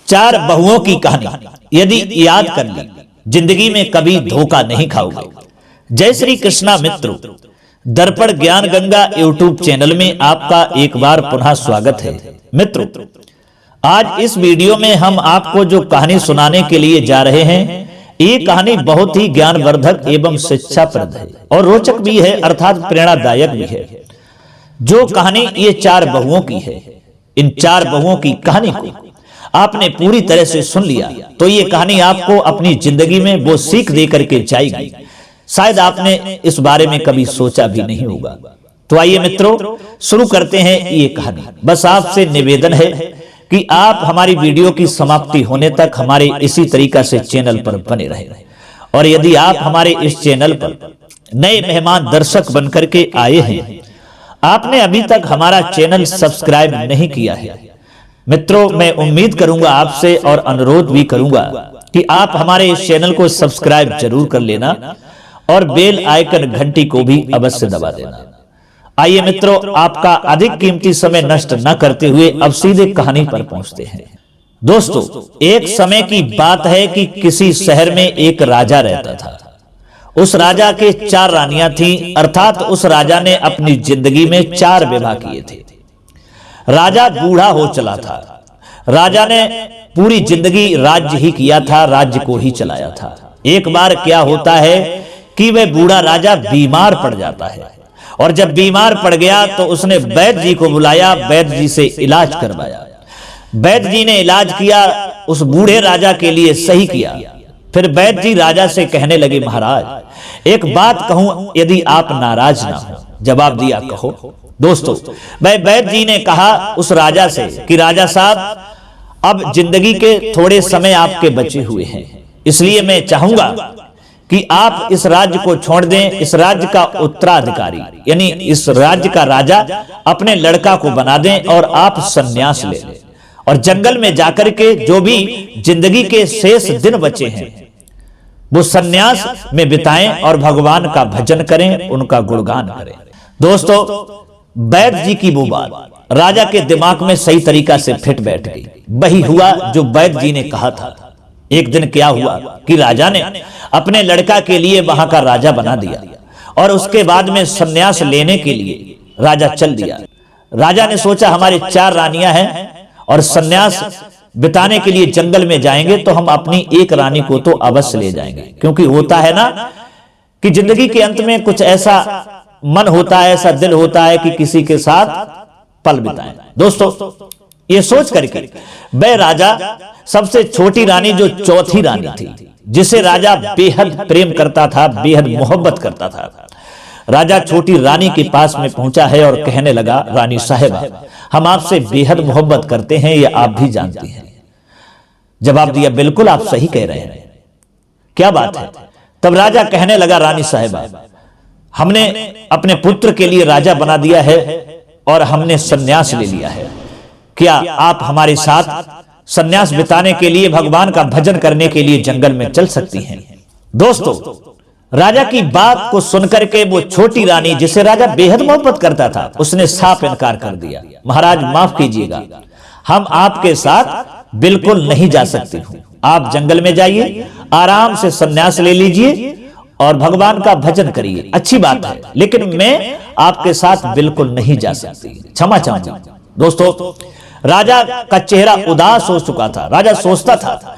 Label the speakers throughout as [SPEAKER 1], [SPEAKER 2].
[SPEAKER 1] चार बहुओं की कहानी यदि याद कर ली, जिंदगी में कभी धोखा नहीं खाओगे। जय श्री कृष्णा मित्रों, दर्पण ज्ञान गंगा यूट्यूब चैनल में आपका एक बार पुनः स्वागत है। मित्रों, आज इस वीडियो में हम आपको जो कहानी सुनाने के लिए जा रहे हैं, ये कहानी बहुत ही ज्ञानवर्धक एवं शिक्षाप्रद है और रोचक भी है, अर्थात प्रेरणादायक भी है। जो कहानी ये चार बहुओं की है, इन चार बहुओं की कहानी को आपने पूरी तरह से सुन लिया तो ये कहानी आपको अपनी जिंदगी में वो सीख दे करके जाएगी, शायद आपने इस बारे में कभी सोचा भी नहीं होगा। तो आइए मित्रों, शुरू करते हैं ये कहानी। बस आपसे निवेदन है कि आप हमारी वीडियो की समाप्ति होने तक हमारे इसी तरीका से चैनल पर बने रहें। और यदि आप हमारे इस चैनल पर नए मेहमान दर्शक बनकर के आए हैं, आपने अभी तक हमारा चैनल सब्सक्राइब नहीं किया है, मित्रों मैं उम्मीद करूंगा आपसे और अनुरोध भी करूंगा कि आप हमारे इस चैनल को सब्सक्राइब जरूर कर लेना और बेल आइकन घंटी को भी अवश्य दबा देना। आइए मित्रों, आपका अधिक कीमती समय नष्ट न करते हुए अब सीधे कहानी पर पहुंचते हैं। दोस्तों, एक समय की बात है कि किसी शहर में एक राजा रहता था। उस राजा के चार रानियां थीं, अर्थात उस राजा ने अपनी जिंदगी में चार विवाह किए थे। राजा बूढ़ा हो चला था। राजा ने पूरी जिंदगी राज्य ही किया था, राज्य को ही चलाया था। एक बार क्या होता है कि वह बूढ़ा राजा बीमार पड़ जाता है, और जब बीमार पड़ गया तो उसने वैद्य जी को बुलाया, वैद्य जी से इलाज करवाया। वैद्य जी ने इलाज किया, उस बूढ़े राजा के लिए सही किया। फिर वैद्य जी राजा से कहने लगे, महाराज एक बात कहूं, यदि आप नाराज ना हो। जवाब दिया, कहो। दोस्तों, वैद्य जी ने कहा उस राजा से कि राजा साहब, अब जिंदगी के थोड़े समय आपके बचे हुए हैं, इसलिए मैं चाहूंगा कि आप इस राज्य को छोड़ दें। इस राज्य का उत्तराधिकारी यानी इस राज्य का राजा अपने लड़का को बना दें और आप संन्यास ले लें और जंगल में जाकर के जो भी जिंदगी के शेष दिन बचे हैं वो संन्यास में बिताएं और भगवान का भजन करें, उनका गुणगान करें। दोस्तों, वैद्य जी की वो बात राजा के दिमाग में सही तरीका से फिट बैठ गई। वही हुआ जो वैद्य जी ने कहा था। एक दिन क्या हुआ कि राजा ने अपने लड़का के लिए वहां का राजा बना दिया और उसके बाद में संन्यास लेने के लिए राजा चल दिया। राजा ने सोचा हमारी चार रानियां हैं और संन्यास बिताने के लिए जंगल में जाएंगे तो हम अपनी एक रानी को तो अवश्य ले जाएंगे, क्योंकि होता है ना कि जिंदगी के अंत में कुछ ऐसा मन होता है, ऐसा दिल होता है कि किसी के साथ पल बिताएं। दोस्तों, ये सोच करके वह राजा सबसे छोटी रानी, जो चौथी रानी थी, जिसे राजा बेहद प्रेम करता था, बेहद मोहब्बत करता था, राजा छोटी रानी के पास में पहुंचा है और कहने लगा, रानी साहिबा हम आपसे बेहद मोहब्बत करते हैं, ये आप भी जानती हैं। जवाब दिया, बिल्कुल आप सही कह रहे हैं, क्या बात है। तब राजा कहने लगा, रानी साहिबा हमने अपने पुत्र के लिए राजा बना दिया है और हमने संन्यास ले लिया है, क्या आप हमारे साथ संन्यास बिताने के लिए, भगवान का भजन करने के लिए जंगल में चल सकती हैं। दोस्तों, राजा की बात को सुनकर के वो छोटी रानी, जिसे राजा बेहद मोहब्बत करता था, उसने साफ इनकार कर दिया। महाराज माफ कीजिएगा, हम आपके साथ बिल्कुल नहीं जा सकते हूं। आप जंगल में जाइए, आराम से संन्यास ले लीजिए और भगवान का भजन करिए, अच्छी बात है, लेकिन मैं आपके साथ बिल्कुल नहीं जा सकती, क्षमा चाहूंगा। दोस्तों, राजा का चेहरा उदास हो चुका था। राजा सोचता था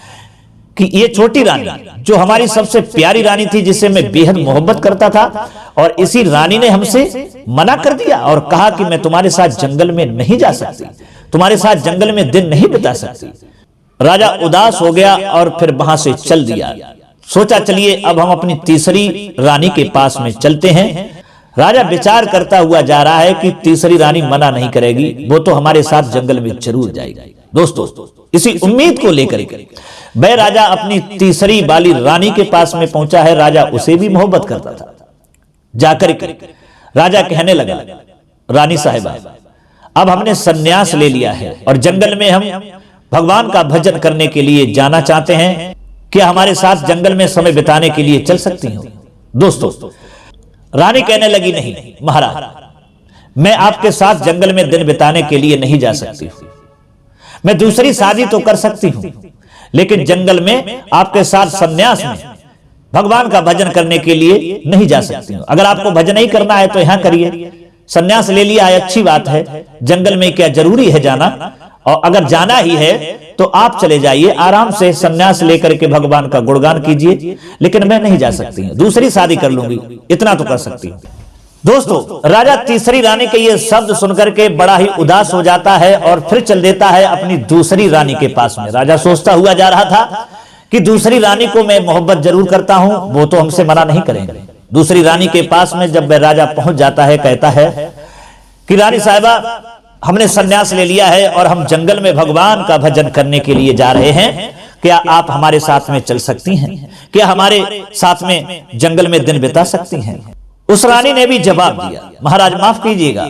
[SPEAKER 1] कि ये छोटी रानी, जो हमारी सबसे प्यारी रानी थी, जिसे मैं बेहद मोहब्बत करता था, और इसी रानी ने हमसे मना कर दिया और कहा कि मैं तुम्हारे साथ जंगल में नहीं जा सकती, तुम्हारे साथ जंगल में दिन नहीं बिता सकती। राजा उदास हो गया और फिर वहां से चल दिया। सोचा चलिए अब हम अपनी तीसरी रानी के पास में चलते हैं। राजा विचार करता हुआ जा रहा है कि तीसरी रानी मना नहीं करेगी, वो तो हमारे साथ जंगल में जरूर जाएगी। दोस्तों, इसी उम्मीद को लेकर वह राजा अपनी तीसरी वाली रानी के पास में पहुंचा है। राजा उसे भी मोहब्बत करता था। जाकर के राजा कहने लगा, रानी साहिबा अब हमने संन्यास ले लिया है और जंगल में हम भगवान का भजन करने के लिए जाना चाहते हैं, क्या हमारे साथ जंगल में समय बिताने के लिए चल सकती हो? दोस्तों, रानी कहने लगी, नहीं महाराज, मैं आपके साथ जंगल में दिन बिताने के लिए नहीं जा सकती हूं। मैं दूसरी शादी तो कर सकती हूं, लेकिन जंगल में आपके साथ संन्यास में भगवान का भजन करने के लिए नहीं जा सकती हूं। अगर आपको भजन ही करना है तो यहां करिए, संन्यास ले लिया है, अच्छी बात है। जंगल में क्या जरूरी है जाना? और अगर जाना ही है तो आप चले जाइए, आराम से संन्यास लेकर के भगवान का गुणगान कीजिए, लेकिन मैं नहीं जा सकती हूं, दूसरी शादी कर लूंगी, इतना तो कर सकती हूं। दोस्तों, राजा तीसरी रानी के ये शब्द सुनकर के बड़ा ही उदास हो जाता है और फिर चल देता है अपनी दूसरी रानी के पास में। राजा सोचता हुआ जा रहा था कि दूसरी रानी को मैं मोहब्बत जरूर करता हूं, वो तो हमसे मना नहीं करेंगे। दूसरी रानी के पास में जब वह राजा पहुंच जाता है, कहता है कि रानी साहिबा, हमने संन्यास ले लिया है और हम जंगल में भगवान का भजन करने के लिए जा रहे हैं, क्या आप हमारे साथ में चल सकती हैं? क्या हमारे साथ में जंगल में दिन बिता सकती हैं? उस रानी ने भी जवाब दिया, महाराज माफ कीजिएगा,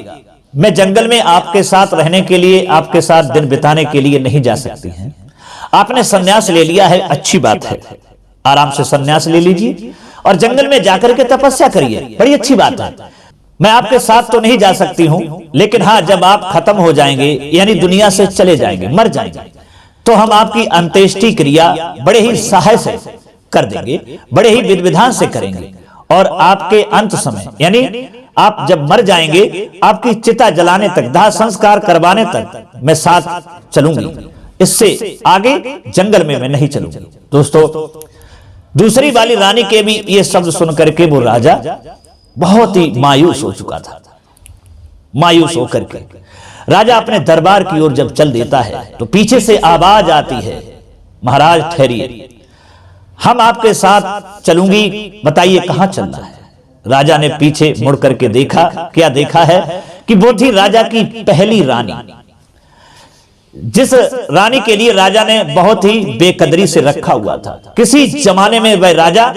[SPEAKER 1] मैं जंगल में आपके साथ रहने के लिए, आपके साथ दिन बिताने के लिए नहीं जा सकती हैं। आपने संन्यास ले लिया है, अच्छी बात है, आराम से संन्यास ले लीजिए और जंगल में जाकर के तपस्या करिए, बड़ी अच्छी बात है। मैं आपके साथ तो नहीं जा सकती हूं, लेकिन हाँ, जब आप खत्म हो जाएंगे, यानी दुनिया से चले जाएंगे, मर जाएंगे, तो हम आपकी अंत्येष्टि क्रिया बड़े ही सहाय से कर देंगे, बड़े ही विधि विधान से करेंगे, और आपके अंत समय, यानी आप जब मर जाएंगे, आपकी चिता जलाने तक, दाह संस्कार करवाने तक मैं साथ चलूंगी, इससे आगे जंगल में मैं नहीं चलूंगी। दोस्तों, दूसरी वाली रानी के भी ये शब्द सुनकर के वो राजा बहुत ही मायूस हो चुका था। मायूस होकर के राजा अपने दरबार की ओर जब चल देता है तो पीछे से आवाज आती है, महाराज ठहरिए, हम आपके साथ चलूंगी, बताइए कहां चलना है? राजा ने पीछे मुड़ करके देखा, क्या देखा है कि वो थी राजा की पहली रानी, जिस रानी के लिए राजा ने बहुत ही बेकदरी से रखा हुआ था। किसी जमाने में वह राजा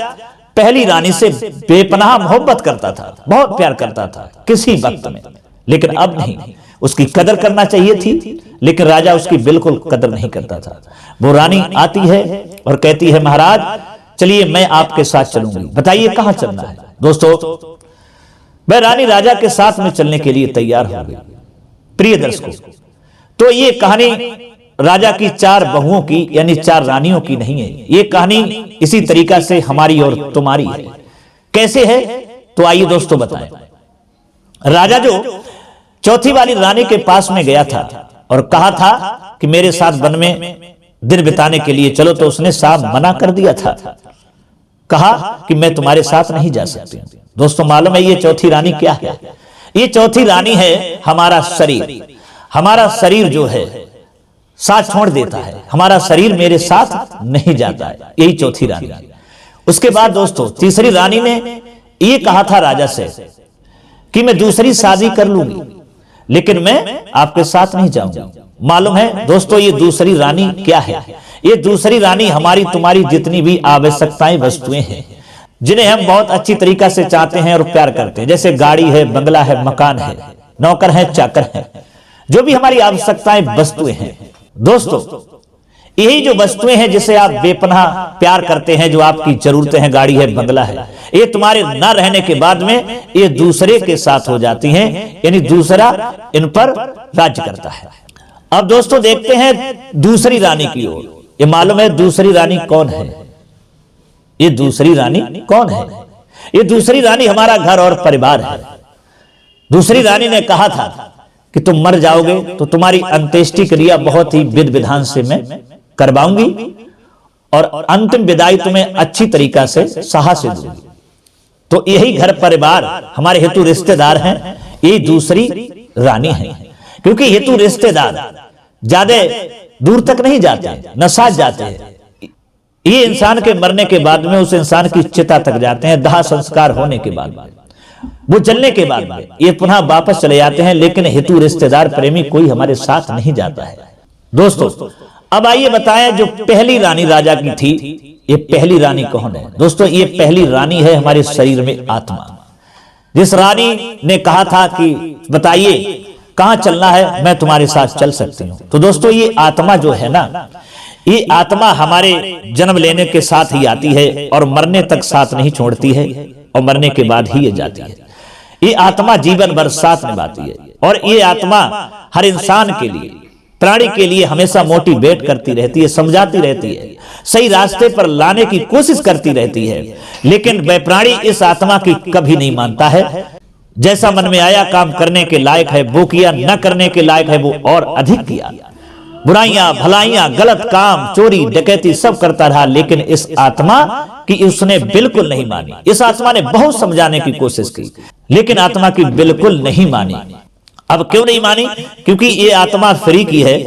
[SPEAKER 1] पहली रानी से बेपनाह मोहब्बत करता था, बहुत प्यार करता था किसी वक्त में, लेकिन अब नहीं। उसकी कदर करना चाहिए थी, लेकिन राजा उसकी बिल्कुल कदर नहीं करता था। वो रानी आती है और कहती है, महाराज चलिए मैं आपके साथ चलूंगी, बताइए कहां चलना है? दोस्तों, वह रानी राजा के साथ में चलने के लिए तैयार हो गई। प्रिय दर्शकों, तो ये कहानी राजा की चार बहुओं की, यानी चार रानियों की नहीं है। ये कहानी इसी तरीका से हमारी और तुम्हारी है। कैसे है? तो आइए दोस्तों बताएं। राजा जो चौथी वाली रानी के पास में गया था और कहा था कि मेरे साथ वन में दिन बिताने के लिए चलो, तो उसने साफ मना कर दिया था, कहा कि मैं तुम्हारे साथ नहीं जा सकती। दोस्तों, मालूम है ये चौथी रानी क्या है? ये चौथी रानी है हमारा शरीर। हमारा शरीर जो है साथ छोड़ देता है, हमारा शरीर मेरे साथ नहीं जाता है, यही चौथी रानी है। उसके बाद दोस्तों, तीसरी रानी ने ये कहा था राजा से कि मैं दूसरी शादी कर लूंगी, लेकिन मैं आपके साथ नहीं जाऊंगी। मालूम है दोस्तों, ये दूसरी रानी क्या है? ये दूसरी रानी हमारी तुम्हारी जितनी भी आवश्यकताएं, वस्तुएं हैं, जिन्हें हम बहुत अच्छी तरीका से चाहते हैं और प्यार करते हैं, जैसे गाड़ी है, बंगला है, मकान है, नौकर है, चाकर है, जो भी हमारी आवश्यकताएं, वस्तुएं हैं। दोस्तों, यही जो वस्तुएं हैं जिसे आप बेपनाह प्यार करते हैं, जो आपकी जरूरतें हैं, गाड़ी है, बंगला है, ये तुम्हारे न रहने के बाद में ये दूसरे के साथ हो जाती हैं, यानी दूसरा इन पर राज्य करता है। अब दोस्तों देखते हैं दूसरी रानी की ओर। ये मालूम है दूसरी रानी कौन है? ये दूसरी रानी कौन है? ये दूसरी रानी हमारा घर और परिवार है। दूसरी रानी ने कहा था कि तुम मर जाओगे तो तुम्हारी अंत्येष्टि क्रिया बहुत ही विधि विधान से मैं करवाऊंगी और अंतिम विदाई तुम्हें अच्छी तरीका से साहस से दूंगी। तो यही घर परिवार, हमारे हेतु रिश्तेदार हैं, यही दूसरी रानी है। क्योंकि हेतु रिश्तेदार ज्यादा दूर तक नहीं जाते, न साथ जाते हैं। ये इंसान के मरने के बाद में उस इंसान की चिता तक जाते हैं, दाह संस्कार होने के बाद वो जलने के बाद ये पुनः वापस चले जाते हैं, लेकिन हेतु रिश्तेदार प्रेमी कोई हमारे साथ नहीं जाता है। दोस्तों, अब आइए बताएं जो पहली रानी राजा की थी, ये पहली रानी कौन है? दोस्तों, ये पहली रानी है हमारे शरीर में आत्मा। जिस रानी ने कहा था कि बताइए कहां चलना है, मैं तुम्हारे साथ चल सकती हूं। तो दोस्तों, ये आत्मा जो है ना, ये आत्मा हमारे जन्म लेने के साथ ही आती है और मरने तक साथ नहीं छोड़ती है, और मरने के बाद ही ये जाती है। ये आत्मा जीवन भर साथ निभाती है और ये आत्मा हर इंसान के लिए, प्राणी के लिए हमेशा मोटिवेट करती रहती है, समझाती रहती है, सही रास्ते पर लाने की कोशिश करती रहती है। लेकिन वह प्राणी इस आत्मा की कभी नहीं मानता है। जैसा मन में आया काम करने के लायक है वो किया, न करने के लायक है वो और अधिक किया। बुराइयां, भलाइयां, गलत काम, चोरी, डकैती सब करता रहा, लेकिन इस आत्मा की उसने बिल्कुल नहीं मानी। इस आत्मा ने बहुत समझाने की कोशिश की, लेकिन आत्मा की बिल्कुल नहीं मानी। अब क्यों नहीं मानी? क्योंकि ये आत्मा फ्री की है।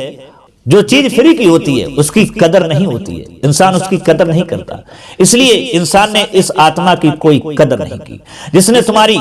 [SPEAKER 1] जो चीज फ्री की होती है उसकी कदर नहीं होती है, इंसान उसकी कदर नहीं करता। इसलिए इंसान ने इस आत्मा की कोई कदर नहीं की। जिसने तुम्हारी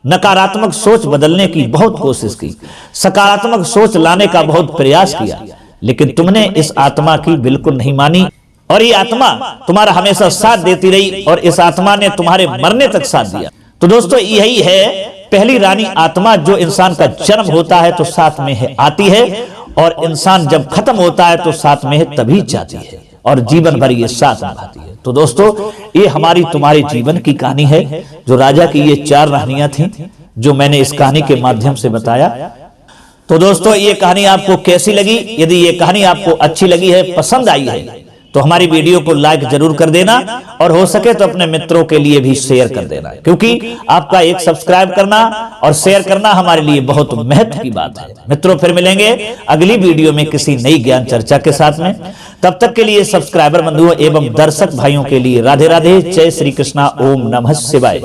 [SPEAKER 1] नकारात्मक सोच बदलने की बहुत कोशिश की, सकारात्मक सोच लाने का बहुत प्रयास किया, लेकिन तुमने इस आत्मा की बिल्कुल नहीं मानी और ये आत्मा तुम्हारा हमेशा साथ देती रही और इस आत्मा ने तुम्हारे मरने तक साथ दिया। तो दोस्तों, यही है पहली रानी आत्मा। जो इंसान का जन्म होता है तो साथ में है आती है, और इंसान जब खत्म होता है तो साथ में है तभी जाती है, और जीवन भर ये साथ निभाती है। तो दोस्तों, ये हमारी तुम्हारे जीवन की कहानी है। जो राजा की ये 4 रानियां थी जो मैंने इस कहानी के माध्यम से बताया। तो दोस्तों, ये कहानी आपको कैसी लगी? यदि ये कहानी आपको अच्छी लगी है, पसंद आई है, तो हमारी वीडियो को लाइक जरूर कर देना, और हो सके तो अपने मित्रों के लिए भी शेयर कर देना, क्योंकि आपका एक सब्सक्राइब करना और शेयर करना हमारे लिए बहुत महत्व की बात है। मित्रों, फिर मिलेंगे अगली वीडियो में किसी नई ज्ञान चर्चा के साथ में। तब तक के लिए सब्सक्राइबर बंधुओं एवं दर्शक भाइयों के लिए राधे राधे, जय श्री कृष्णा, ओम नमः शिवाय।